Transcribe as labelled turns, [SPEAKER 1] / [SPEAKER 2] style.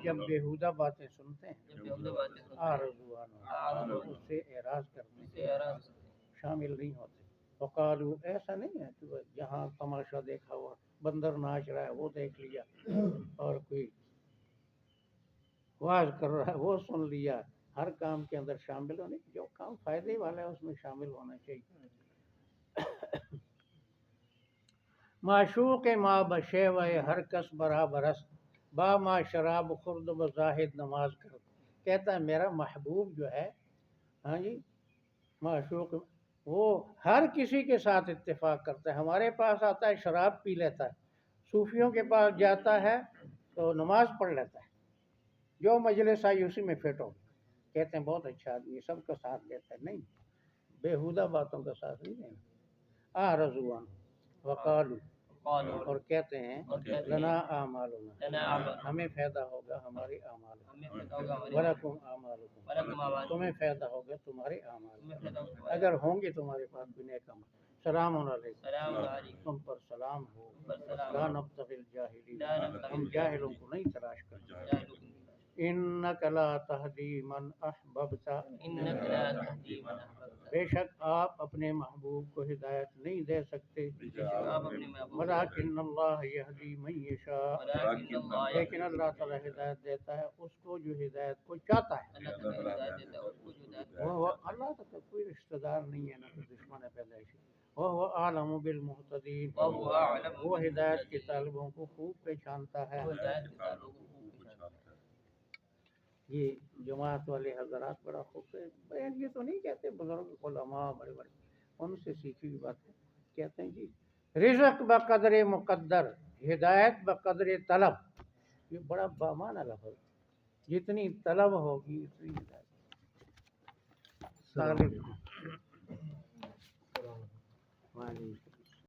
[SPEAKER 1] جب بیہودہ باتیں سنتے ہیں آرزوان اس سے اعراض کرتے ہیں، شامل نہیں ہوتے۔ وقالو ایسا نہیں ہے کہ جہاں تماشا دیکھا ہوا بندر ناچ رہا ہے وہ دیکھ لیا، اور کوئی واز کر رہا ہے وہ سن لیا، ہر کام کے اندر شامل ہونے، جو کام فائدے والا ہے اس میں شامل ہونا چاہیے۔ معشوق ما بشے و ہر کس برابر است، با ما شراب خورد و زاہد نماز کر۔ کہتا ہے میرا محبوب جو ہے، ہاں جی، معشوق وہ ہر کسی کے ساتھ اتفاق کرتا ہے، ہمارے پاس آتا ہے شراب پی لیتا ہے، صوفیوں کے پاس جاتا ہے تو نماز پڑھ لیتا ہے، جو مجلس آئی اسی میں فٹ ہو۔ کہتے ہیں بہت اچھا آدمی سب کا ساتھ دیتا ہے، نہیں، بیہودہ باتوں کا ساتھ نہیں دینا۔ رضوان وقالو اور کہتے ہیں لنا اعمالنا ہمیں فائدہ ہوگا ہمارے اعمال، ولکم اعمالکم تمہیں فائدہ ہوگا تمہارے اعمال، اگر ہوں گے تمہارے پاس بھی نیک عمل۔ سلام علیکم تم پر سلام ہو، لا نبتغی الجاہلین ہم جاہلوں کو نہیں تلاش کرتے۔ انک لا تہدی من احببت بے شک آپ اپنے محبوب کو ہدایت نہیں دے سکتے، ولکن اللہ یہدی من یشاء لیکن اللہ تعالی ہدایت دیتا ہے اس کو جو ہدایت کو چاہتا ہے۔ وہ اللہ کا کوئی رشتہ دار نہیں ہے، نہ کوئی دشمن ہے پیدائشی۔ وہ عالم بالمہتدین وہ ہدایت کے طالبوں کو خوب پہچانتا ہے۔ یہ جماعت والے حضرات بڑا خوب یہ تو نہیں کہتے، بزرگ علماء بڑے بڑے ان سے سیکھی ہوئی بات ہے، کہتے ہیں جی رزق بقدر مقدر، ہدایت بقدر طلب، یہ بڑا بامانہ لفظ، جتنی طلب ہوگی اتنی ہدایت۔